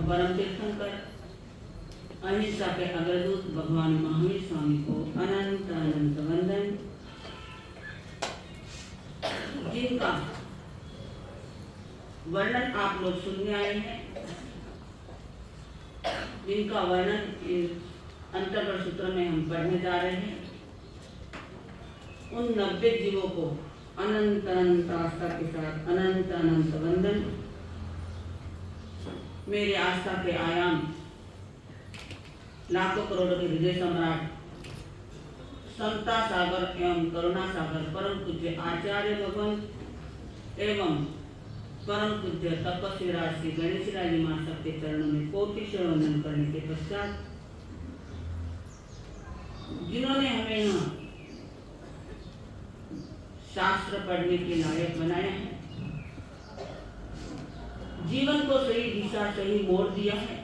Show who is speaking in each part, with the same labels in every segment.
Speaker 1: परम तीर्थंकर अहिंसा के अग्रदूत भगवान महावीर स्वामी को अनंत अनंत वंदन, जिनका वर्णन आप लोग सुनने आए हैं, जिनका वर्णन अंतर्गत सूत्र में हम पढ़ने जा रहे हैं, उन 90 जीवों को अनंत अनंत आस्था के साथ अनंत अनंत वंदन। मेरे आस्था के आयाम लाखों करोड़ों के हृदय सम्राट समता सागर एवं करुणा सागर परम पूज्य आचार्य भगवान एवं परम पूज्य तपस्वी राशि गणेश राजी मां सबके चरणों में कोटि से वंदन करने के पश्चात, जिन्होंने हमें यहाँ शास्त्र पढ़ने के लायक बनाया है, जीवन को सही दिशा सही मोड़ दिया है,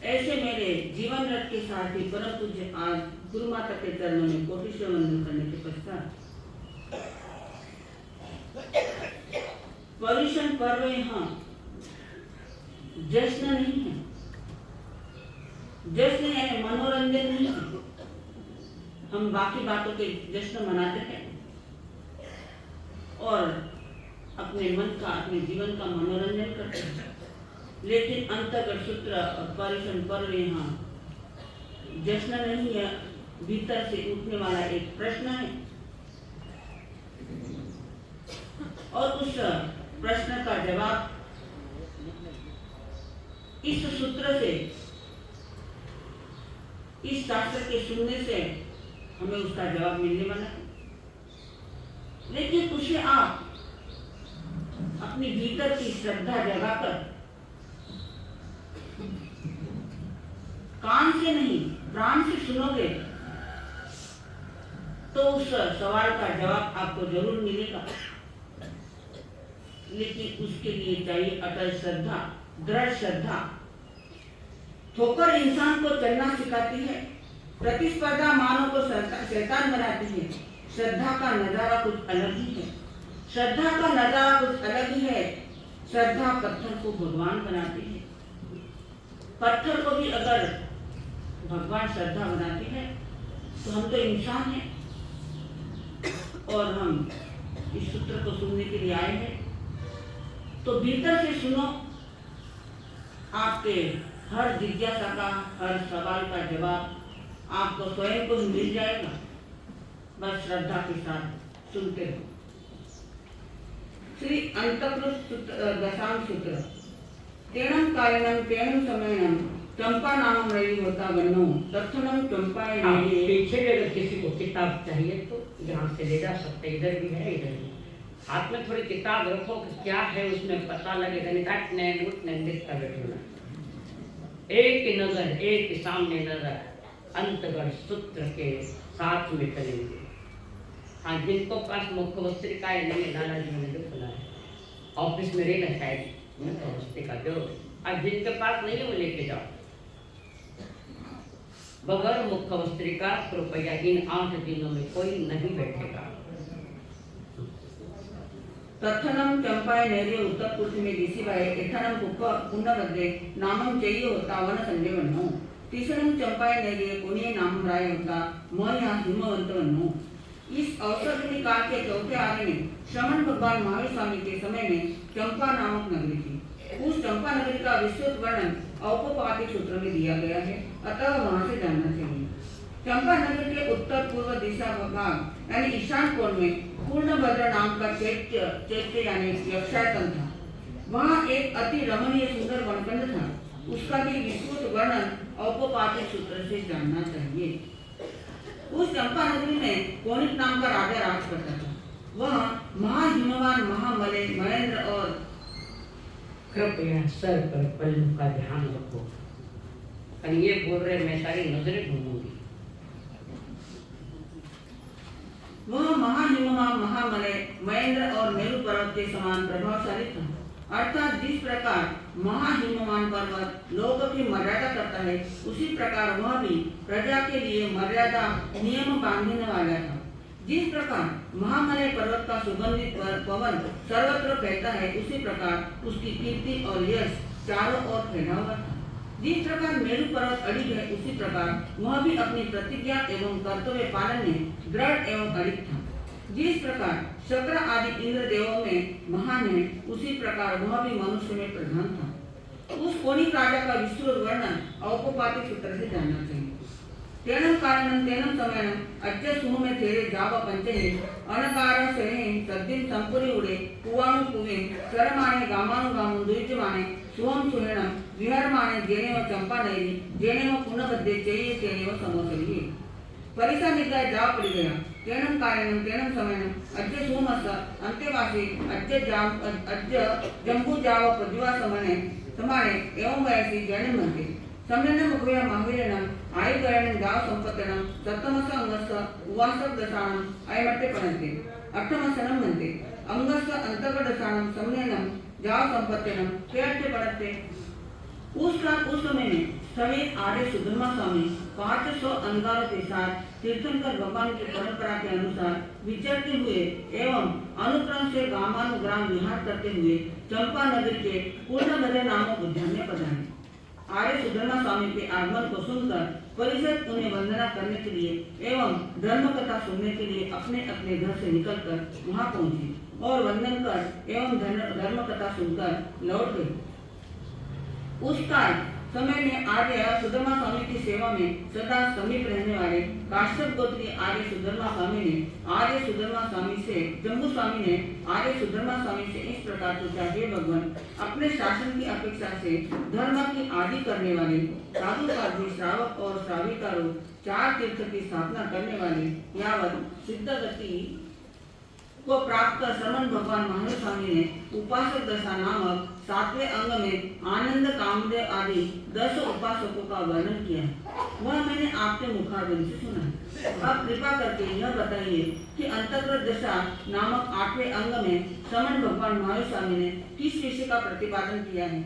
Speaker 1: ऐसे मेरे जीवन रथ के साथी परम पूज्य आज गुरु माता के चरणों में कोटि से वंदन करने के पश्चात, पर्युषण पर्व यहाँ जश्न नहीं है, जश्न यानी मनोरंजन नहीं है। हम बाकी बातों के जश्न मनाते हैं और अपने मन का अपने जीवन का मनोरंजन करते हैं, लेकिन अंतर्गत सूत्र और पर्युषण पर्व यहाँ जश्न नहीं है, भीतर से उठने वाला एक प्रश्न है और उस प्रश्न का जवाब इस सूत्र से, इस शास्त्र के सुनने से हमें उसका जवाब मिलने वाला है। लेकिन उसे आप अपनी भीतर की श्रद्धा जगाकर कान से नहीं प्राण से सुनोगे तो उस सवाल का जवाब आपको जरूर मिलेगा, लेकिन उसके लिए चाहिए अटल श्रद्धा, दृढ़ श्रद्धा। ठोकर इंसान को चलना सिखाती है, प्रतिस्पर्धा मानव को शैतान बनाती है। श्रद्धा का नजारा कुछ अलग ही है, श्रद्धा का नजारा कुछ अलग ही है। श्रद्धा पत्थर को भगवान बनाती है। पत्थर को भी अगर भगवान श्रद्धा बनाते हैं तो हम तो इंसान हैं और हम इस सूत्र को सुनने के लिए आए हैं, तो भीतर से सुनो, आपके हर जिज्ञासा का हर सवाल का जवाब आपको स्वयं को मिल जाएगा, बस श्रद्धा के साथ सुनते हो। श्री अंतकृत दशांग सूत्र तेणं कारणं तेणं समयं चंपा नाम रही होता गन्नो तत्थनम चंपाए नहीं।
Speaker 2: पीछे भी अगर किसी को किताब चाहिए तो यहाँ से ले जा सकते, इधर भी है इधर भी। हाथ में थोड़ी किताब रखो कि क्या है उसमें पता लगेगा, नहीं दिखता बैठना। एक नजर एक सामने नजर अंतगढ़ सूत्र के साथ में चलेंगे। हाँ, जिनको पास मुख्य वस्त्रिकाएं नहीं है, लाला जी ने जो खुला है ऑफिस में रहना शायद मुख्य वस्त्रिका जो, अब जिनके पास नहीं है वो लेके जाओ। बगैर मुख्य वस्त्रिका कृपया इन 8 दिनों में कोई नहीं बैठेगा।
Speaker 1: तत्थनम चंपाए नैर्य उत्तर पूर्व में दिशिवाए एथनम पुण्यभद्रे नामम चाहिए होता वन संजय वन्नो। तीसरम चंपाए नैर्य पुण्य नाम राय होता म यहाँ हिमवंत वन्नो। इस अवसर के काल के चौथे आने में श्रमण भगवान महावीर स्वामी के समय में चंपा नामक नगरी थी। उस चंपा नगरी का विस्तृत वर्णन औपपातिक सूत्र में दिया गया है, अतः वहां से जानना चाहिए। चंपा नगरी के उत्तर पूर्व दिशा भाग यानी ईशान कोण में पूर्णभद्र नाम का चैत्य यानी यक्षायतन था। वहाँ एक अति रमणीय सुंदर वनखंड था, उसका भी विस्तृत वर्णन औपपातिक सूत्र से जानना चाहिए। उस चंपा नगरी में कौनिक नाम का राजा राज करता था। वह महाहिमवान महामले महेंद्र और
Speaker 2: कृपया सर पर पल्लू का ध्यान रखो। ये बोल रहे मैं सारी नजरें घूमूंगी।
Speaker 1: वह महाहिमवान महामले महेंद्र और मेरु पर्वत के समान प्रभावशाली था। अर्थात जिस प्रकार महाहिमवान पर्वत लोक की मर्यादा करता है, उसी प्रकार वह भी प्रजा के लिए मर्यादा नियम बांधने वाला था। जिस प्रकार महामलय पर्वत का सुगंधित पवन सर्वत्र फैलता है, उसी प्रकार उसकी कीर्ति और यश चारों ओर फैला हुआ था। जिस प्रकार मेरु पर्वत अड़िग है, उसी प्रकार वह भी अपनी प्रतिज्ञा एवं कर्तव्य पालन में दृढ़ एवं अड़िग था। जिस प्रकार शक्र आदि इंद्र देवों में महान है, उसी प्रकार वह भी मनुष्य में प्रधान था। उस कोणिक राजा का विस्तृत वर्णन औपपातिक सूत्र से जानना चाहिए। तेनम कारणम तेनम समयनम अद्य सुमुमे तेरे जाव पंचहे अनकार सहे सद्दिन संपुरी उड़े कुवाणु कुवे सरमाने गामानु गामु दुर्जमाने सुवम सुहेणम विहरमाने जेनेव चंपा नैरी जेनेव पुनबद्धे चाहिए तेनेव समोसलिए। परिसा निकाय जाव पड़ गया। तेनम कारणम तेनम समयनम अद्य सुमस अंतेवासी अद्य जंबू जाव प्रज्वा समाने एवं वयसी जने मनते सम्मेलन मुखया महावीरनम आयुर्गणन जाव संपत्तनम सप्तमस अंगस्स उवासक दशानम आयमट्टे पणंते अष्टमसनम मनते अंगस्स अंतक दशानम सम्मेलनम जाव संपत्तनम केअट्टे पणंते। उस समय में समेत आर्य सुधर्मा स्वामी 500 अंगारों के साथ तीर्थंकर भगवान की परंपरा के अनुसार विचरते हुए एवं अनुक्रम से ग्रामानुग्राम विहार करते हुए चंपा नगरी के पूर्णभद्र नामक उद्यान में पधारे। आर्य सुधर्मा स्वामी के आगमन को सुनकर परिषद उन्हें वंदना करने के लिए एवं धर्म कथा सुनने के लिए अपने अपने घर से निकलकर वहां पहुंची और वंदन कर एवं धर्म कथा सुनकर लौट गई। उस काल समय में आर्य सुधर्मा स्वामी की सेवा में सदा समीप रहने वाले काश्यप गोत्रीय आर्य सुधर्मा स्वामी ने आर्य सुधर्मा स्वामी से जम्बू स्वामी ने आर्य सुधर्मा स्वामी से इस प्रकार पूछा, हे भगवान, अपने शासन की अपेक्षा से धर्म की आदि करने वाले साधु साध्वी श्रावक और श्राविकारों 4 तीर्थ की स्थापना करने वाले यावत सिद्ध गति को प्राप्त कर श्रमण भगवान महावीर स्वामी ने उपासक दशा नामक 7वें अंग में आनंद कामदेव आदि 10 उपासकों का वर्णन किया है। वह मैंने आपके मुखारबिंद से सुना है। अब कृपा करके यह बताइए कि अंतर्गत दशा नामक 8वें अंग में श्रमण भगवान महावीर स्वामी ने किस विषय का प्रतिपादन किया है।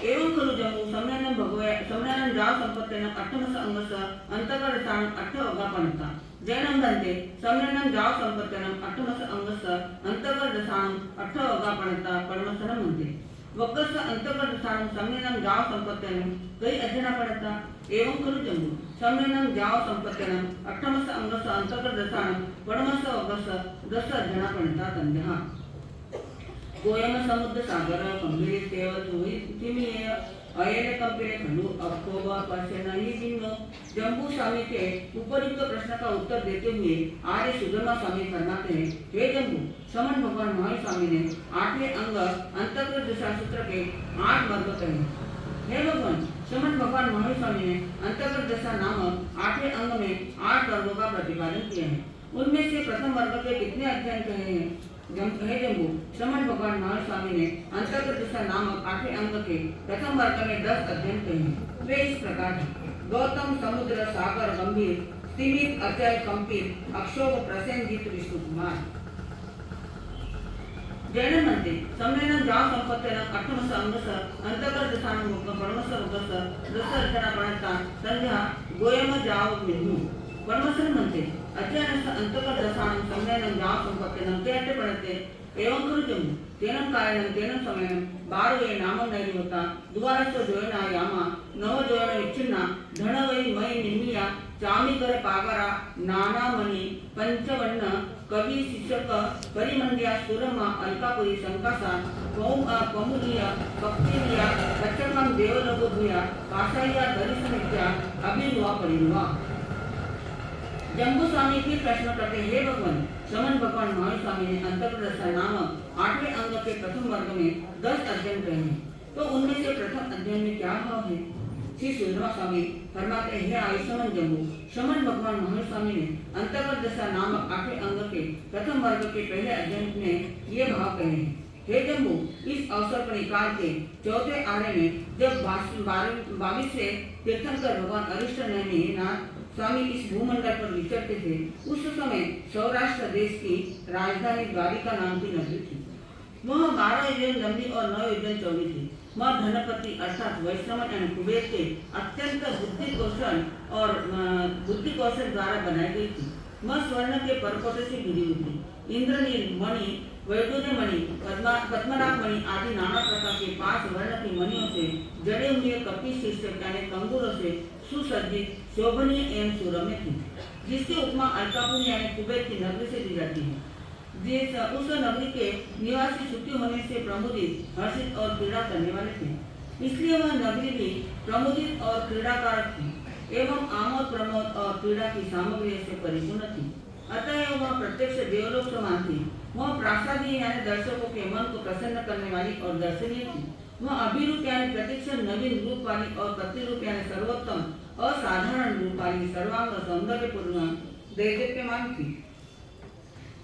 Speaker 1: एवं खलु जम्मू सम्मेलन जाव संपत्तेन अष्टमस अंगस अंतर्गत दशानम 8 अगापनता जैनम बंते सम्मेलन जाव संपत्तेन अष्टमस अंगस अंतर्गत दशानम 8 अगापनता परमसरम बनते वक्कस अंतर्गत दशानम सम्मेलन जाव संपत्तेन कई अध्ययन पड़ता। एवं खलु जम्मू सम्मेलन जाव संपत्तेन अष्टमस अंगस अंतर्गत दशानम परमस वक्कस 10 अध्ययन पड़ता तंजहा गोयम समुद्र सागर गंभीर तेवत हुई तिमिय अयन कंपेरे खंडू अक्टोबर पर्सन ही दिनो। जम्बू स्वामी के उपयुक्त प्रश्न का उत्तर देते हुए आर्य सुधर्मा स्वामी फरमाते हैं, हे जम्बू, श्रमण भगवान महावीर स्वामी ने 8वें अंग अंतर्गत दशा सूत्र के 8 वर्ग कहे। हे भगवान, श्रमण भगवान महावीर स्वामी ने अंतर्गत दशा नामक 8वें अंग में 8 वर्गों का प्रतिपादन किया है। उनमें से प्रथम वर्ग के कितने अध्ययन कहे हैं। हे जम्बू, श्रमण भगवान महावीर स्वामी ने अंतर्गत दशा नामक 8वें अंग के प्रथम वर्ग में 10 अध्ययन कहे हैं। वे इस प्रकार हैं, गौतम समुद्र सागर गंभीर तिमिर अचल कंपित अक्षोभ प्रसेनजीत विष्णु कुमार। जैन मनते सम्मेलन जाव संपत्तेन अष्टमस अंगस अंतर्गत दशानम परमस वक्कस 10 अध्ययन पड़ता संध्या गोयम जाव मिन्नु। परमसर मनते अध्ययन अंतर्गत दशानम सम्मेलन जाव संपत्तेन केअट्टे पड़ते। एवं खलु जम्मू तेनम कारणम तेनम समयनम 12 नामम नैरी होता द्वारस्थ जोयना यामा नव जोयन विच्छिन्ना धनवै मई निमिया चामीकर पागरा नानामणि पंचवन्न कवि शिक्षक परिमंड्या सुरमा अलकापुरी संकासा कौमुदिया कप्तिरिया कच्चकम देवलघुभूया कासाया दरिसमित्या अभिनुवा परिनुवा। जम्बू स्वामी फिर प्रश्न करते, हे भगवान, श्रमण भगवान महावीर स्वामी ने अंतर्गत दशा नामक 8वें अंग के प्रथम वर्ग में 10 अध्ययन कहे हैं, तो उनमें से प्रथम अध्ययन में क्या भाव है। श्री सुधर्मा स्वामी फरमाते हैं, हे आयुष्मान जम्बू, श्रमण भगवान महावीर स्वामी ने अंतर्गत दशा नामक 8वें अंग के प्रथम वर्ग के पहले अध्ययन में ये भाव कहे हैं। हे जम्बू, इस अवसर पर निकाल के 4थे आर्य में जब 22 तीर्थंकर भगवान अरिष्ट नयनाथ स्वामी इस भूमंडल पर विचरते थे, उस समय सौराष्ट्र देश की राजधानी द्वारिका नाम की नगरी थी। वह 12 योजन लंबी और 9 योजन चौड़ी थी। वह धनपति अर्थात वैश्रमण एवं कुबेर के अत्यंत बुद्धि कौशल द्वारा बनाई गई थी। वह स्वर्ण के परपोटे से घिरी हुई थी। इंद्रनील मणि वैडूर्य मणि, पद्मनाभ मणि आदि नाना प्रकार के 5 वर्ण की मणियों से जड़े हुए कपी शीर्षक यानी कंगूरों से सुसज्जित, शोभनीय एवं सुरम्य थी, जिसकी उपमा अलकापुर यानी कुबेर की नगरी से दी जाती है। उस नगरी के निवासी सुखी होने से प्रमुदित, हर्षित और क्रीड़ा करने वाले थे, इसलिए वह नगरी भी प्रमुदित और क्रीड़ाकारक थी एवं आमोद प्रमोद और क्रीड़ा की सामग्री से परिपूर्ण थी। अतः वह प्रत्यक्ष देवलोक समान थी। वह प्रासादी यानी दर्शकों के मन को प्रसन्न करने वाली और दर्शनीय थी। वह अभिरूप यानी प्रत्यक्ष नवीन रूप वाली और प्रतिरूप यानी सर्वोत्तम असाधारण रूप वाली सर्वांग सौंदर्यपूर्ण दैदीप्यमान थी।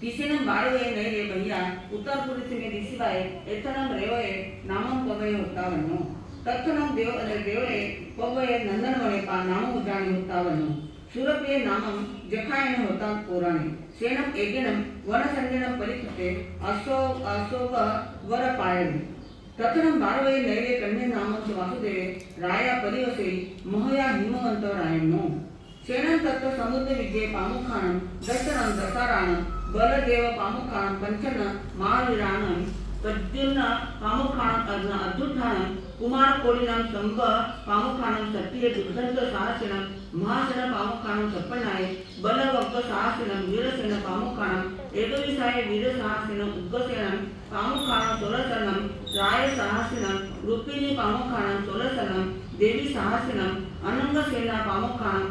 Speaker 1: तीसरे बारवे नैरे भैया उत्तर पुरुष में दिसिबाए एथनम रेवए नामम पवय होता वनो तत्थनम देवले पवय नंदन वने पा नाम उजाणी होता वनो सूरप्रिय नामम जखायन होता पुराणे सेनम एगेनम वन संजनम परिकृते अशोक वर पायणे तत्थनम बारवे नैरे कन्या नामम वासुदेवे राया परिवसे महया हिमवंत रायणो सेनम तत्व समुद्र विजय पामुखाणम दशरम दसाराणम बलदेव पामुखाणम पंचन महावीराणम प्रद्युम्न पामुखाणम अद्भुताणम कुमार कोडिनाम संभ पामुखाणम सत्य दुर्धंत साहसिनम महासन पामुखाणम सप्पनाय बलवग्ग साहसिनम वीरसेन पामुखाणम एकविसाय वीर साहसिनम उग्गसेनम पामुखाणम सोलसनम राय साहसिनम रूपिणी पामुखाणम सोलसनम देवी साहसिनम अनंग सेना पामुखाणम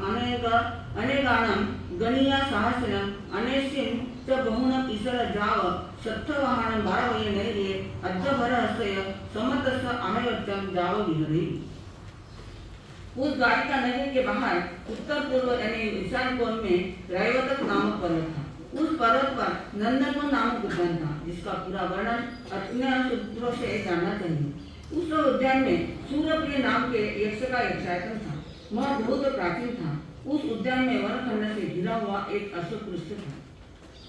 Speaker 1: अनेगाणम गणिया साहसिनम अनेसिम च बहुनम ईश्वर जाव सत्थवाहनम बारवय नैरे अद्भर हस्तय समतस अमेवच्चम जाव विहरी। उस द्वारिका नगरी के बाहर उत्तर पूर्व यानी ईशान कोण में रैवतक नामक पर्वत था। उस पर्वत पर नंदनवन नामक उद्यान था, जिसका पूरा वर्णन अत्यंत सूत्रों से जानना चाहिए। उस उद्यान में सूर्यप्रिय नाम के यक्ष का यक्षायतन था। वह बहुत प्राचीन था। उस उद्यान में वनखंड से घिरा हुआ एक अशोक वृक्ष था।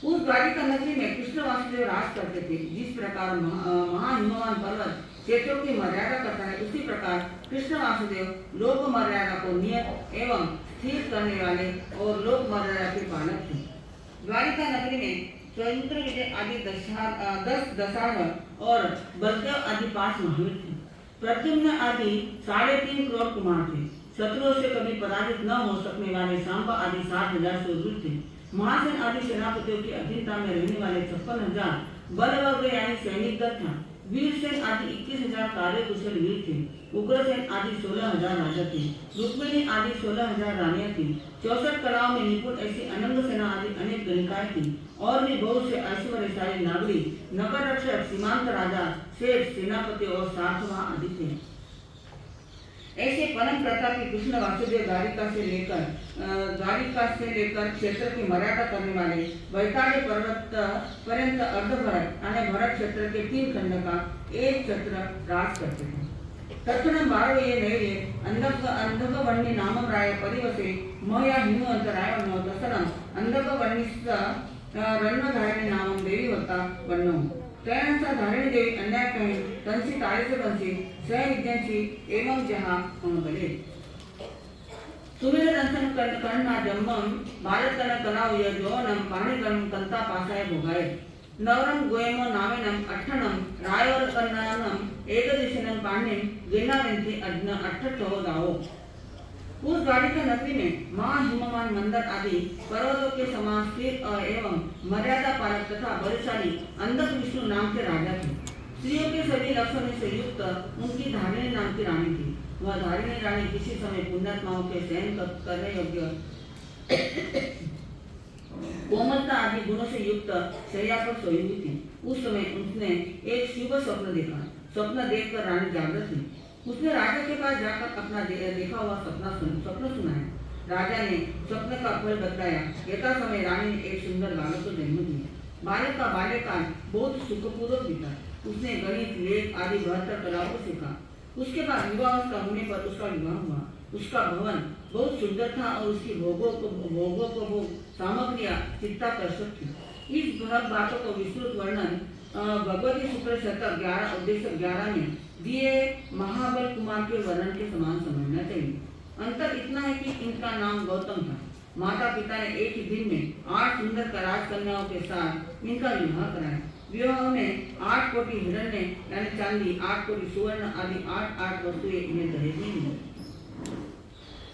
Speaker 1: उस द्वारिका नगरी में कृष्ण वासुदेव राज करते थे। जिस प्रकार महाहिमवान पर्वत क्षेत्रों की मर्यादा करता है, उसी प्रकार कृष्ण वासुदेव लोक मर्यादा को नियत एवं स्थिर करने वाले और लोक मर्यादा के पालक थे। द्वारिका नगरी में स्वतंत्र विजय आदि 10 दशाह और बलदेव आदि 5 महावीर थे। प्रद्युम्न आदि 3.5 करोड़ कुमार थे। शत्रुओं से कभी पराजित न हो सकने वाले सांबा आदि 60,000 शूरवीर थे। महासेन आदि सेनापतियों की अधीनता में रहने वाले 56,000 बलवर्ग यानी सैनिक दल था। वीरसेन आदि 21,000 कार्यकुशल वीर थे। उग्रसेन आदि 16,000 राजा थे। रुक्मिणी आदि 16,000 रानियां थी। 64 कलाओं में निपुण ऐसी अनंग सेना आदि अनेक गणिकाएं थी और भी बहुत से ऐश्वर्यशाली नागरिक, नगर रक्षक, सीमांत राजा, सेठ, सेनापति और सार्थवाह आदि थे। ऐसे परम प्रतापी कृष्ण वासुदेव द्वारिका से लेकर क्षेत्र की मर्यादा करने वाले वैताड़ी पर्वत पर्यंत अर्धभरत यानी भरत क्षेत्र के 3 खंड का एक क्षेत्र राज करते थे। तत्क्षण 12वें नैरे अंधकवर्णी नामम राय परिवसे महया हिमवंत रायवनो दसरम अंधकवर्णिस्थ रण्वधारिणी नामम देवी होता वन्नो त्यानुसार धारिणी देवी अन्याय तंसी तारिसे तंसी सहविद्यांची एवं जहाँ बले सुमेर दंसन करना जम्मम भारत कन कलाव यौवनम पाणिगणम कंता पासाय भोगाय नवरम गोयमो नामेनम अठ्ठनम रायवर कन्नानम एकदिशनम पाण्यम गिनावेंति अज्ञ अठ्ठो दाओ। उस द्वारिका नगरी में महाहिमवान मंदर आदि पर्वतों के समान स्थिर एवं मर्यादा पालक तथा बलशाली अंधक विष्णु नाम के राजा थे। स्त्रियों के सभी लक्षणों से युक्त उनकी धारिणी नाम की रानी थी। वह धारिणी रानी किसी समय पुण्यात्माओं के सहन करने योग्य कोमलता आदि गुणों से युक्त शैया पर सोई हुई थी। उस समय उसने एक शुभ स्वप्न देखा। स्वप्न देखकर रानी जागृत हुई। उसने राजा के पास जाकर अपना देखा हुआ स्वप्न सुनाया। राजा ने स्वप्न का फल बताया। यथा समय रानी ने एक सुंदर बालक को जन्म दिया। बालक का बाल्यकाल बहुत सुखपूर्वक बीता। उसने गणित, लेख आदि 72 कलाओं को सीखा। उसके बाद विवाहावस्था होने पर उसका विवाह हुआ। उसका भवन बहुत सुंदर था और उसकी भोगों सामग्रियां चित्ताकर्षक थी। इस बातों को विस्तृत वर्णन भगवती शुक्ल शतक 11 में दिए महाबल कुमार के वर्णन के समान समझना चाहिए। अंतर इतना है कि इनका नाम गौतम था। माता पिता ने एक ही दिन में 8 सुंदर राजकन्याओं के साथ इनका विवाह कराया। विवाह में 8 कोटि हिरण्य यानी चांदी, 8 कोटि सुवर्ण आदि 8 वस्तुएं इन्हें दहेज में मिली।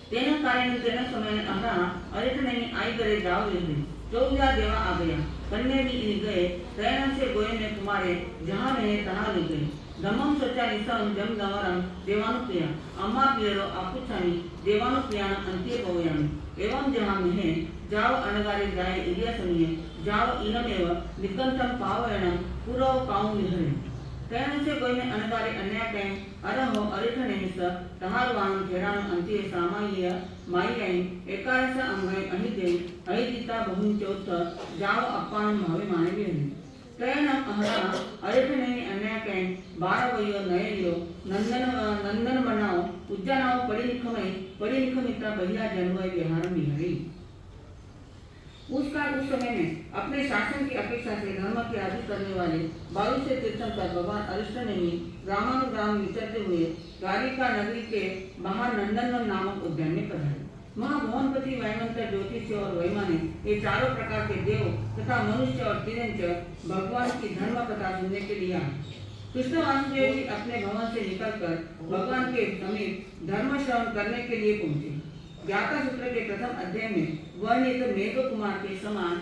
Speaker 1: तेना कारण तेना समय अरिठने आई करे जाओ युद्धि 14 देवा आ गया, कन्या भी इन गए, तैना से गोये में कुमारे जहाँ रहे तहाँ ले गए। धम्मम सोचा निसम जम दवरम देवानुप्रिया अम्मा पियरो आपुछामी देवानुप्रियाण अंत्य भवयामी एवं जहाँ में जाओ अनगारे जाए इलिया समीय जाओ इनमेव निकंतम पावयणम पूर्व पाऊ विहरे। तैन से कोई में अनगारे अन्य कैं अरहो अरिठने निस तहारवाण खेराण अंत्य सामाय्य माय्याई एकारस अंगय अहिते अहिदिता बहुन चौथ जाओ अप्पान भावे माने विहरे। तैनम अहरा अरिठने अन्य कैं 12 वयो नयलियो नंदन बनाओ उज्जनाओ पड़ी निखमिता भैया जन्मय विहार बिहारी। उस समय में अपने शासन की अपेक्षा से धर्म की आदि करने वाले 22 से तीर्थंकर भगवान अरिष्टनेमि ग्रामानुग्राम विचरते हुए द्वारिका नगरी के बाहर नंदनवन नामक उद्यान में पधारे। वहाँ भुवनपति वैमंत्र ज्योतिष और वैमाने ये चारों प्रकार के देव तथा मनुष्य और तिरंच भगवान की धर्म कथा सुनने के लिए आए। कृष्ण वासुदेव जी अपने भवन से निकलकर भगवान के समीप धर्म श्रवण करने के लिए पहुंचे। ज्ञाता सूत्र के प्रथम अध्याय में वर्णित मेघ कुमार के समान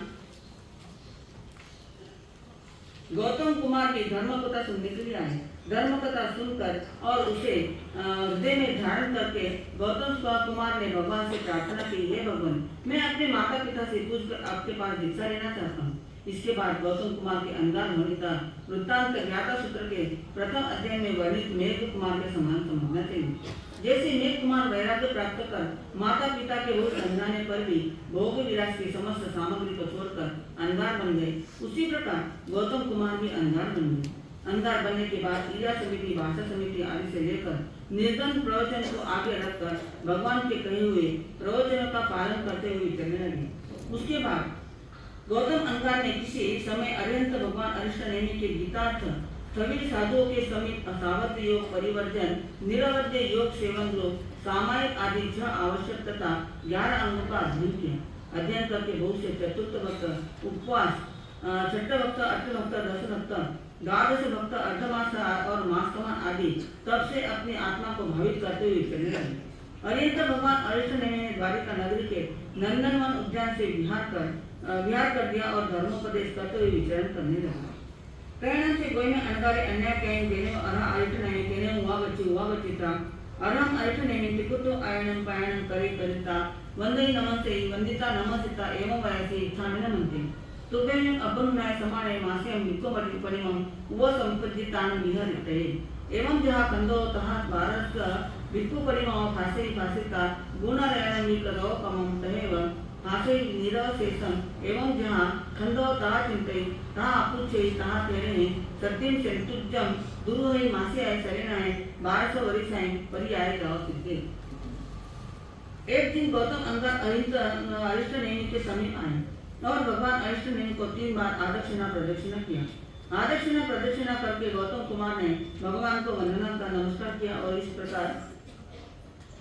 Speaker 1: गौतम कुमार की धर्म कथा सुनने के लिए आए। धर्म कथा सुनकर और उसे हृदय में धारण करके गौतम कुमार ने भगवान से प्रार्थना की, हे भगवान, मैं अपने माता पिता से पूछकर आपके पास दीक्षा लेना चाहता हूँ। इसके बाद गौतम कुमार के अंगार भणिता वृत्तांत ज्ञाता सूत्र के प्रथम अध्याय में वर्णित मेघ कुमार के समान समझना चाहिए। जैसे मेघ कुमार वैराग्य प्राप्त कर माता पिता के रोष समझाने पर भी भोग विलास की समस्त सामग्री को छोड़कर अंगार बन गए, उसी प्रकार गौतम कुमार भी अंगार बन गए। अंगार बनने के बाद क्रिया समिति, भाषा समिति आदि से लेकर निर्गम प्रवचन को आगे रखकर भगवान के कहे हुए प्रवचनों का पालन करते हुए चलने लगे। उसके बाद गौतम अंगार ने किसी समय अरिहंत भगवान अरिष्टनेमि के गीतार्थ सभी साधुओं के समीप असावध्य योग परिवर्जन, निरवध्य योग सेवन योग, सामायिक आदि 6 आवश्यक तथा 11 अंगों का अध्ययन किया। अध्ययन करके बहुत से चतुर्थ भक्त उपवास, छठ भक्त, अष्ट भक्त, दश भक्त, द्वादश भक्त, अर्धमास और मासकमान आदि तब से अपनी आत्मा को भावित करते हुए चलने लगे। अरिहंत भगवान अरिष्टनेमि ने द्वारिका नगरी के नंदनवन उद्यान से विहार कर दिया और धर्मोपदेश करते हुए विचरण करने लगा। प्रेरण से गोई में अनगारे अन्य कैन देने अरह अरिठनेमि केने हुआ बच्चिता अरहम अरिठनेमि तिकुतो आयनम पायनम करे करिता वंदई नमस्ते वंदिता नमस्ता एवं वयसे इच्छामि नमन्ते तुभ्यं अबुन्नाय समाने मास्यं निको परिमं उव संपज्जितान विहरिते एवं जहाँ खंडो तहाँ भारत विप्पु परिमं फासिता गुणरयणं विकरो कमं तहेव हासे निरवशेषम एवं जहाँ खंडो तहा चिंतई तहा अपुच्छे तहा तेरे सत्यम सेंतुज्जम दुरुहै मास्याय सरेनाय 1200 वरिसाय परियाय जाओ सिद्धे। एक दिन गौतम अंगार अरिष्टनेमि के समीप आए और भगवान अरिष्टनेमि को 3 बार आदक्षिणा प्रदक्षिणा किया। आदक्षिणा प्रदक्षिणा करके गौतम कुमार ने भगवान को वंदना का नमस्कार किया और इस प्रकार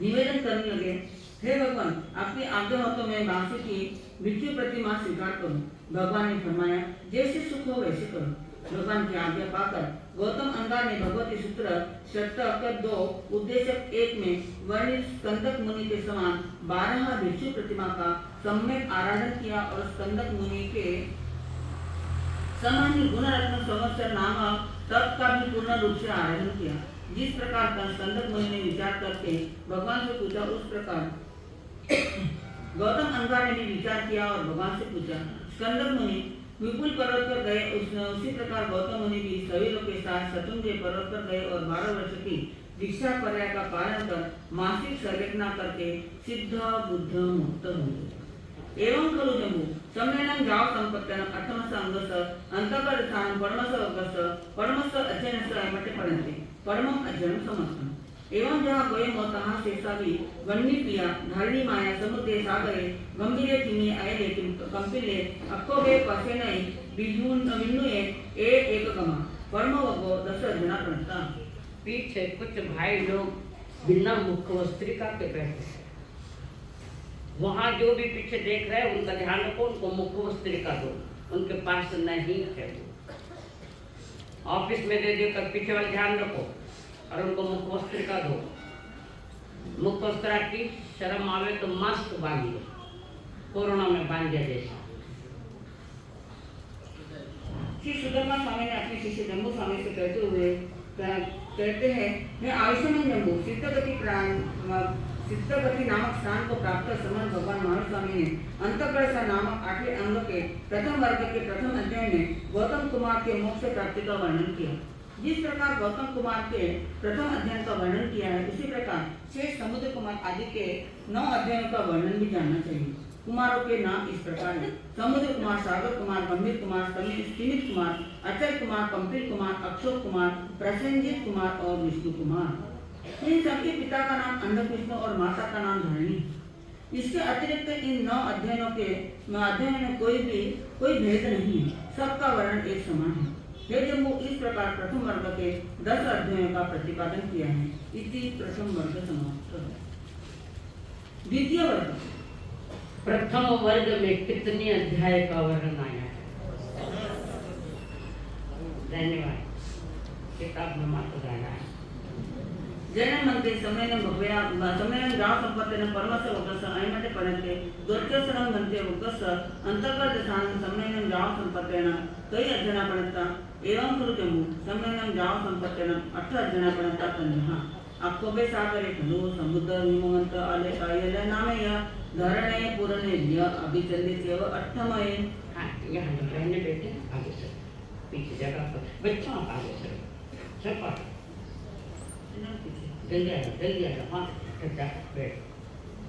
Speaker 1: निवेदन करने लगे, हे भगवान, आपकी आज्ञा हो तो मैं बांसुरी की मृत्यु प्रतिमा स्वीकार करूं। भगवान ने फरमाया, जैसे सुख हो वैसे करो। भगवान की आज्ञा पाकर गौतम अंगार ने भगवती सूत्र षट्क 2 उद्देशक 1 में वर्णित स्कंदक मुनि के समान 12 भिक्षु प्रतिमा का सम्यक आराधन किया और स्कंदक मुनि के समान गुणरत्न संवत्सर नामक तप का भी पूर्ण रूप से आराधन किया। जिस प्रकार का स्कंदक मुनि ने विचार करके भगवान से पूछा, उस प्रकार गौतम अंगार ने भी विचार किया और भगवान से पूछा। स्कंदक मुनि विपुल पर्वत पर गए, उसी प्रकार गौतम मुनि भी सवेलों के साथ शतुंजय पर्वत पर गए और 12 वर्ष की दीक्षा पर्याय का पालन कर मासिक सर्वेक्षण करके सिद्ध बुद्ध मुक्त हुए। एवं खलु जम्बू सम्मेलन जाव संपत्तन अठमस अंगस अंतकर स्थान परमस अगस परमस अध्ययनस मटे पड़ते परमम अध्ययन समस्तम। एवं जहाँ गोये मोतहा शेषावी वन्नी प्रिया धारिणी माया समुद्रे सागरे गंभीरे तिमी आयले कंपिले अक्कोबे पसेनई विन्नुए एक गमा परम वगो 10 जना प्रणता।
Speaker 2: पीछे कुछ भाई लोग बिना मुख वस्त्रिका के बैठे हैं। वहाँ जो भी पीछे देख रहे हैं उनका ध्यान रखो, उनको मुख वस्त्रिका दो, उनके पास नहीं है वो। ऑफिस में दे दियो, कर पीछे वाले ध्यान रखो और उनको मुख वस्त्र का दो। मुख वस्त्र की शर्म आवे तो मस्त बांधिए, कोरोना में बांध दिया जैसा।
Speaker 1: श्री सुधर्मा स्वामी ने अपने शिष्य जम्बू स्वामी से कहते हुए कहते हैं, मैं आयुष्मान जम्बू सिद्धगति नामक स्थान को प्राप्त समर्थ भगवान महावीर स्वामी ने अंतःकरण नामक 8वें अंग के प्रथम वर्ग के प्रथम अध्याय में गौतम कुमार के मोक्ष प्राप्ति का वर्णन किया। जिस प्रकार गौतम कुमार के प्रथम अध्ययन का वर्णन किया है, उसी प्रकार शेष समुद्र कुमार आदि के 9 अध्ययनों का वर्णन भी जानना चाहिए। कुमारों के नाम इस प्रकार हैं: समुद्र कुमार, सागर कुमार, गंभीर कुमार, स्मित कुमार, अचल कुमार, कंपिल कुमार, अक्षोक कुमार, प्रसेनजीत कुमार और विष्णु कुमार। इन सबके पिता का नाम अंधकृष्ण और माता का नाम धरणी। इसके अतिरिक्त इन 9 अध्ययनों में कोई भेद नहीं है, सबका वर्णन एक समान है। हे जम्बू, इस प्रकार प्रथम वर्ग के 10 अध्ययनों का प्रतिपादन किया है। इति प्रथम वर्ग समाप्त। द्वितीय वर्ग।
Speaker 2: प्रथम वर्ग में कितने अध्याय का वर्णन आया है? धन्यवाद। किताब में मात्र जाना है।
Speaker 1: जैन मंत्री सम्मेलन गाव संपत्तीने परमस वगस ऐमटे पडते दोर्चसरम मंत्री वगस अंतर्गत दशान सम्मेलन गाव संपत्तीने कई अध्ययन पडता एवं कुरु जम्बू सम्मेलन गाव संपत्तीने 8 अध्ययन पडता तन्हा अक्कोबे सागरे कलो समुद्र हिमवंत आले आयले नामे या धरणे पूरणे य अभिचंदी सेव 8मय।
Speaker 2: हाँ, यहाँ जो रहने बैठे आगे से पीछे जगह पर बच्चों आगे से सब पर जल्दी आजा हाँ जा बैठ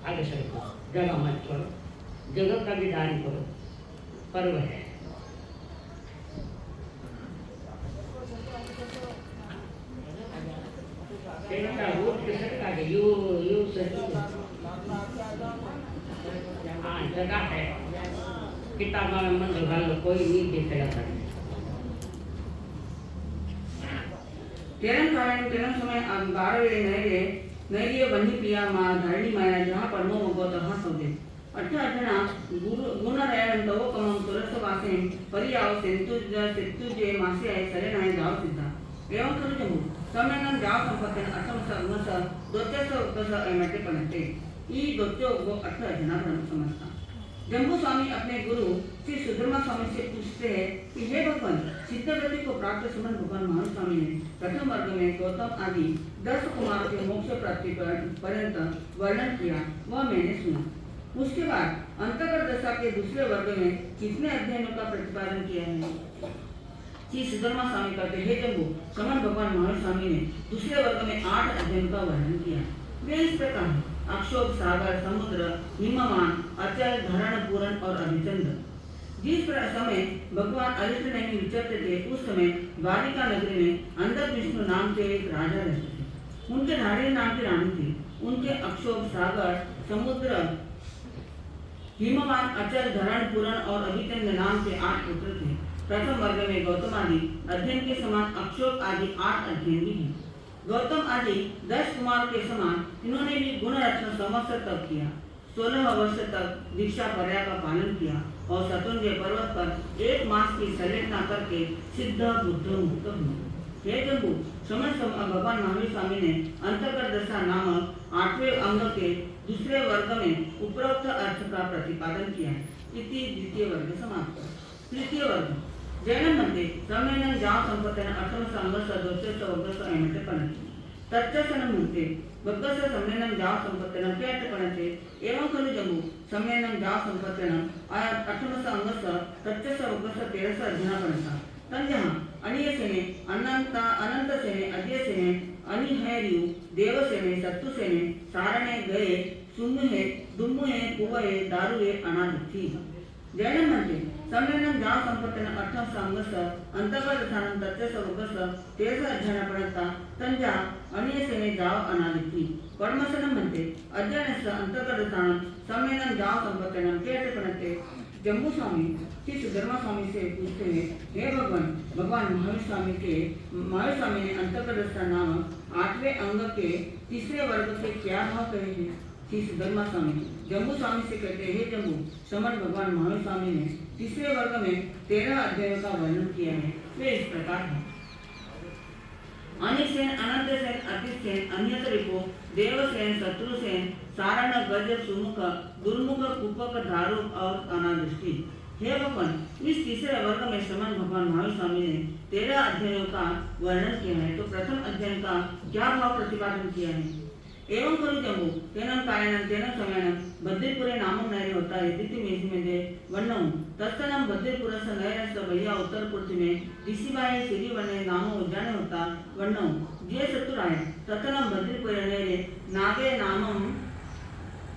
Speaker 2: आगे से रखो, जगह मत छोड़ो, जगह का भी दान करो, पर्व है। हाँ जगह है, किताब में मन लगा लो, कोई नहीं देखेगा करने।
Speaker 1: तेरह समय 12 नैरिय बन्ही पिया धरणी माया जहाँ परमो मगो तहाँ सौदे 8 अध्ययना गुण रयानंतवो कमं तुरस वासे परियाव सेतुजे मासे आहे सरे नाही जाव सिद्धा एवं करू जमू सम्मेलन जाव संपत्तीने 8 दोत्यास उक्तस ऐमटे पणते ई दोत्यो उगो 8 अध्ययना परम समजता। जम्बू स्वामी अपने गुरु श्री सुधर्मा स्वामी से पूछते हैं कि हे भगवान, सिद्धगति को प्राप्त समर्थ भगवान महावीर स्वामी ने प्रथम वर्ग में गौतम आदि 10 कुमारों के मोक्ष प्राप्ति पर्यंत वर्णन किया, वह मैंने सुना। उसके बाद अंतर्गत दशा के दूसरे वर्ग में कितने अध्ययनों का प्रतिपादन किया है? श्री सुधर्मा स्वामी कहते, हे जम्बू, समर्थ भगवान महावीर स्वामी ने दूसरे वर्ग में 8 अध्ययन का वर्णन किया। वे इस प्रकार हैं: अक्षोभ, सागर, समुद्र, हिमवान, अचल, धरण, पूरण और अभिचंद। जिस समय भगवान अरिष्ट नहीं विचरते थे, उस समय द्वारिका नगरी में अंधकृष्ण नाम के एक राजा रहते थे। उनके धारिणी नाम की रानी थी। उनके अक्षोभ, सागर, समुद्र, हिमवान, अचल, धरण, पूरण और अभिचंद नाम के 8 पुत्र थे। प्रथम वर्ग में गौतम आदि अध्ययन के समान अक्षोभ आदि 8 अध्ययन भी हैं। गौतम आदि 10 कुमार के समान इन्होंने भी गुण रत्न संवत्सर तक किया। 16 वर्ष तक दीक्षा पर्या का पालन किया और शत्रुंजय पर्वत पर 1 मास की संलेखना करके सिद्ध बुद्ध मुक्त हुए। हे जम्बू, भगवान महावीर स्वामी ने अंतर्गत दशा नामक 8वें अंग के दूसरे वर्ग में उपरोक्त अर्थ का प्रतिपादन किया है। इति द्वितीय वर्ग समाप्त। तृतीय वर्ग। जैन मध्ये सम्मेलन जाव संपत्तीने 8 अंग दोषस्थ वग्गस ऐमटे पणते तच्चसन म्हणते वग्गस सम्मेलन जाव संपत्तीने केट पणते एवं खलु जम्बू सम्मेलन जाव संपत्तीने 8 अंगस तच्चस वग्गस 13 अध्ययना पणता तंजहा अनिय सेने अनंत सेने अद्य सेने अनिहैर्यु देव सेने सत्तु सेने सारणे गए सुमुहे दुमुहे कुवये दारुये अनादिथी। जैन मध्ये सम्मेलन जाव संपत्तीने 8 अंगस अंतर्गत स्थान तच्चस वग्गस 13 अध्ययना पणता तंजा अनिय सेने जाव अनादिथी। कर्मसन मध्ये अध्ययनस्य अंतर्गत स्थान सम्मेलन जाव संपत्तीने केट पणते। जम्बू स्वामी श्री सुधर्मा स्वामी से पूछते हैं, हे भगवान महावीर स्वामी ने अंतर्गत स्थान नामक 8वें अंग के तीसरे वर्ग से क्या भाव कहे हैं? श्री सुधर्मा स्वामी जम्बू स्वामी से कहते हैं, हे जम्बू, समर्थ भगवान महावीर स्वामी ने तीसरे वर्ग में 13 अध्यायों का वर्णन किया है। वे इस प्रकार हैं: अनिसेन, अनंतसेन, अतिसेन, अन्यतरिपो, देवसेन, शत्रुसेन, सारण, गज, सुमुख, दुर्मुख, कुपक, धारुक और अनादृष्टि। हे भगवान, इस तीसरे वर्ग में श्रीमद् भगवान महावीर स्वामी ने 13 अध्ययनों का वर्णन किया है। तो प्रथम अध्ययन का क्या भाव प्रतिपादन किया है? एवं खलु जम्बू तेनं कायनं तेनं समयनं बद्रीपुरे नामं नैरे होता है दिति मेषमेदे वर्णं तत्सनं बद्रीपुरस्य नैरस्य भैया उत्तरपूर्ति में दिशिबाई सिरी वने नामो उद्याने होता वर्णं जे चतुराय तत्सनं बद्रीपुरे नैरे नागे नामं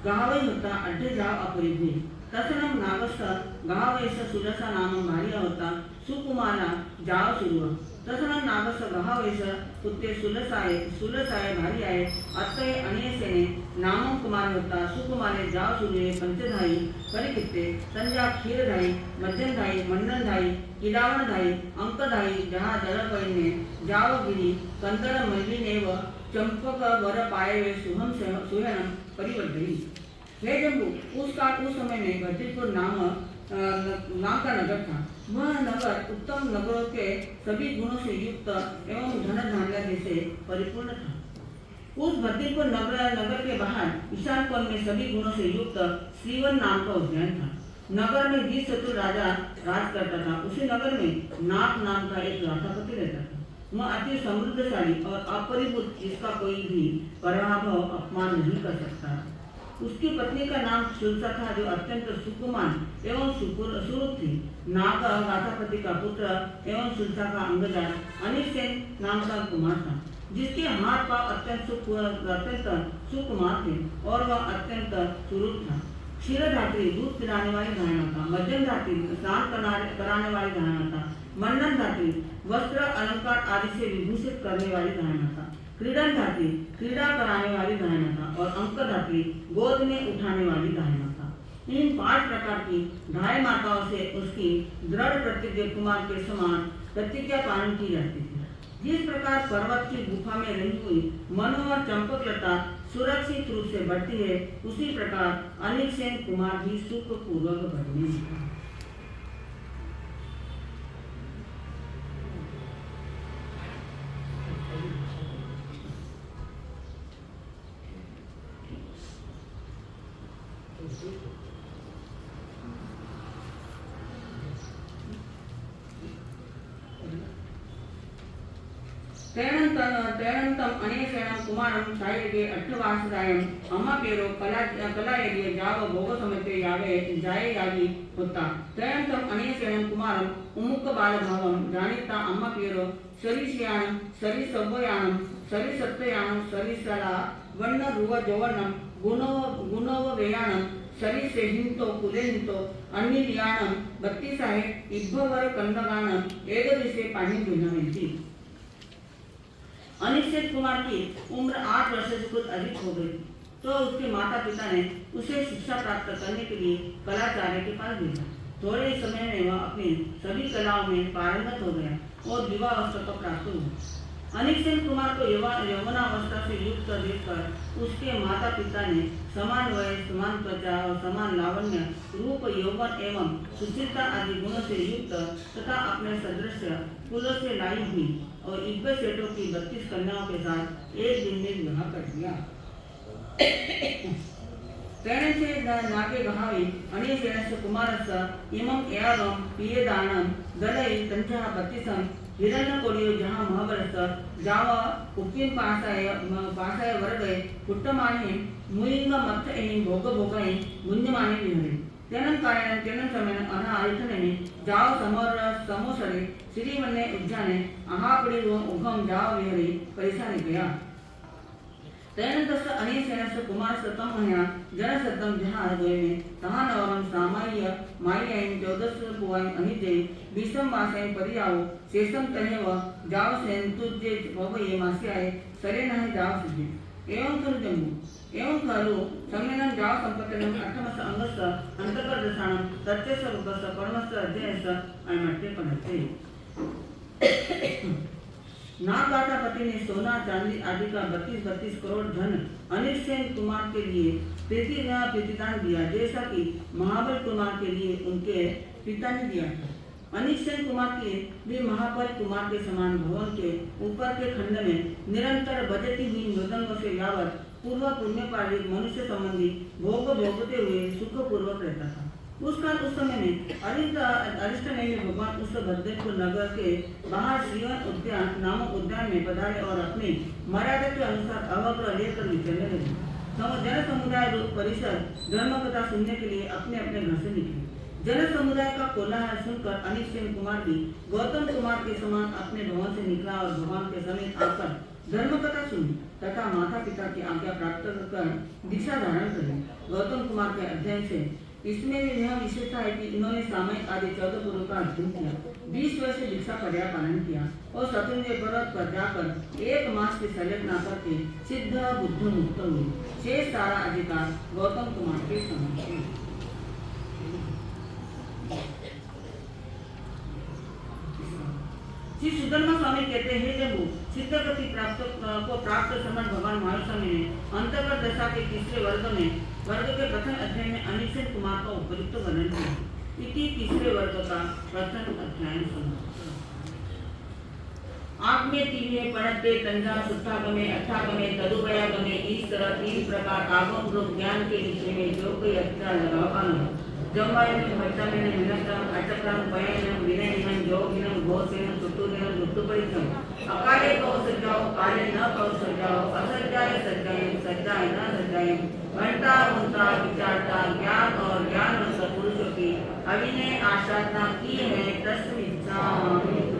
Speaker 1: गावई होता अड्डे जाव अपरिधि तत्सनं नागस्य गावैस्य सुरसा नामं भार्या होता सुकुमारा जाव सुरुवा तत्सनं नागस्य गावैस्य पुत्रे सुलसाय भार्याय अत्तये अनियसेने नामं कुमार होता सुकुमारे जाव सुरुवे पंचधाई परिकित्ते संजा क्षीरधाई मध्यमधाई मंडनधाई किलावनधाई अंकधाई जहा दलपयने जावगिरी कंदर मल्लिनेव चंपक वर पायवे सुहम सुहनम परिवर्धई। हे जम्बू, उस समय में बद्रीपुर नाम का नगर था। वह नगर उत्तम नगरों के सभी गुणों से युक्त एवं धन धान्य जैसे परिपूर्ण था। उस बद्रीपुर नगर के बाहर ईशान कोण में सभी गुणों से युक्त श्रीवन नाम का उद्यान था। नगर में जिस चतुर राजा राज करता था, उसी नगर में नाग नाम का एक राधापति रहता था। वह अति समृद्धशाली और अपरिभूत, जिसका कोई भी पराभव अपमान नहीं कर सकता। उसकी पत्नी का नाम सुलसा था, जो अत्यंत सुकुमार एवं सुरूप थी। नाग राधापति का पुत्र एवं सुलसा का अंगजान अनिसेन नाम का कुमार था, जिसके हाथ पांव अत्यंत सुकुमार थे और वह अत्यंत सुरूप था। क्षीरधात्री दूध पिलाने वाली धारणा था। मध्यम धात्री स्नान कराने वाली धारणा था। मंडन धात्री वस्त्र अलंकार आदि से विभूषित करने वाली धारणा था। क्रीडन धात्री क्रीड़ा कराने वाली धारणा था और अंक धात्री गोद में उठाने वाली धारणा था। इन 5 प्रकार की ढाई माताओं से उसकी दृढ़ प्रतिज्ञा कुमार के समान प्रतिज्ञा पालन की जाती थी। जिस प्रकार पर्वत की गुफा में रही हुई मनोहर चंपकलता सुरक्षित रूप से बढ़ती है, उसी प्रकार अनिसेन कुमार भी सुख पूर्वक बढ़ने लगा। तेणंतम अनेसेनं कुमारं सायगे अट्ठवासदायं अम्मा पेरो कलायगे जाव भोग समते जाये यागी होता। तेणंतम अनेसेनं कुमारं उमुक्क बालभावं जानिता अम्मा पेरो सरिष्यानं सरिसव्वयानं सरिसत्तयानं सरिसला वर्ण रुव जवर्णं गुणव वेयानं सरिसेहिंतो कुलेहिंतो अन्निलियानं 32 आहे इब्बवर कंदगानं एकदृशे पाणी भिन्नमेंती। अनिश्चित कुमार की उम्र 8 वर्ष से कुछ अधिक हो गई, तो उसके माता पिता ने उसे शिक्षा प्राप्त करने के लिए कलाचार्य के पास भेजा। थोड़े ही समय में वह अपनी सभी कलाओं में पारंगत हो गया और विवाहावस्था को प्राप्त हुआ। अनिश्चित कुमार को यौवनावस्था से युक्त देखकर उसके माता पिता ने समान वय, समान त्वचा और समान लावण्य, रूप, यौवन एवं सुशीलता आदि गुणों से युक्त तथा अपने सदृश कुलों से लाई हुई और इब्बे सेठों की 32 कन्याओं के साथ एक दिन में विवाह कर दिया। तेने से नागे गहावी अनिसेनस्य कुमारस्य इमं एवं पियदानं दलई तंचः 32 हिरण्यकोडियो जहाँ महाबलस्य जाव उक्किं पासाय वर्गे पुट्टमाने मुइंग मत्थएहि भोगभोगहि गुंजमाने विहरे तेनं कारणं तेनं समयनं अना आयतनेनि जाव समोसरे श्रीवन्ने उद्याने अहापड़ी उगम जाव विहरे परिसाने गया। तेनंतस्य अनिसेनस्य कुमारस्य तमहया जनसत्तम जहाँ हृदय में तहाँ नवरम सामाय्य माय्यायं 14 पुवायं अनिजय 20 मासयं परियावो शेषम तनेव जाव सेन तुज्जे भवये मास्याय सरेनः जाव सिद्धि। एवं खलु जम्बू एवं खलु सम्मेनं जाव संपत्तिनं 8मस्य अंगस्य अंतर्गतस्थानं तत्यस्य रूपस्य परमस्य अध्ययस्य अणमट्टे पढ़ते। नागातापति ने सोना चांदी आदि का 32 करोड़ धन अनिसेन कुमार के लिए प्रतिदान दिया, जैसा कि महाबल कुमार के लिए उनके पिता ने दिया था। अनिक्षण कुमार के भी महाबल कुमार के समान भवन के ऊपर के खंड में निरंतर बजती हुई मृदंग से यावत पूर्व पुण्य पारित मनुष्य संबंधी भोग भोगते हुए सुखपूर्वक रहता था। उस समय में अरिष्ट में भगवान उस भद्रपुर नगर के बाहर श्रीवन उद्यान नामक उद्यान में पधारे और अपनी मर्यादा के अनुसार अवग्रह लेकर विचरने लगे। जन समुदाय रूप परिषद धर्म कथा सुनने के लिए अपने अपने घर से निकले। जन समुदाय का कोलाहल सुनकर अनिक्षण कुमार भी गौतम कुमार के समान अपने भवन से निकला और भगवान के समीप आकर धर्म कथा सुनी तथा माता पिता की आज्ञा प्राप्त कर दीक्षा धारण करी। गौतम कुमार के अध्ययन से इसमें यह विशेषता है कि इन्होंने सामयिक आदि 14 पुरों का अध्ययन किया, 20 वर्ष दीक्षा पर्याय पालन किया और शत्रुंजय पर्वत पर जाकर 1 मास की संलग्ना करके सिद्ध बुद्ध मुक्त हुए। शेष सारा अधिकार गौतम कुमार के समान। श्री सुधर्मा स्वामी कहते हैं जब सिद्ध गति प्राप्त समर्थ भगवान महास्वामी ने अंतर्गत दशा के तीसरे वर्ग के प्रथम अध्याय में अनिक्षण कुमार का उपयुक्त वर्णन किया। इति तीसरे वर्ग का प्रथम अध्याय समाप्त। आग में तीन पढ़ते तंजा सुत्थागमे अर्थागमे तदुभयागमे इस तरह 3 प्रकार आगम रूप ज्ञान के विषय में जो कोई अच्छा लगावान जम्बायन भट्टामेन विनक्रम अचक्रम पयन विनयन योगिनम घोषेन सुतुर्यन दुत्तुपरिचम अकाले कौ सज्जाओ काले न कौ सज्जाओ असज्जाय सज्जाय सज्जाय न सज्जाय घंटा मंत्रा विचारता ज्ञान और ज्ञान सपुरुषों की अविनय आशाधना की है तस्मिच्छामि।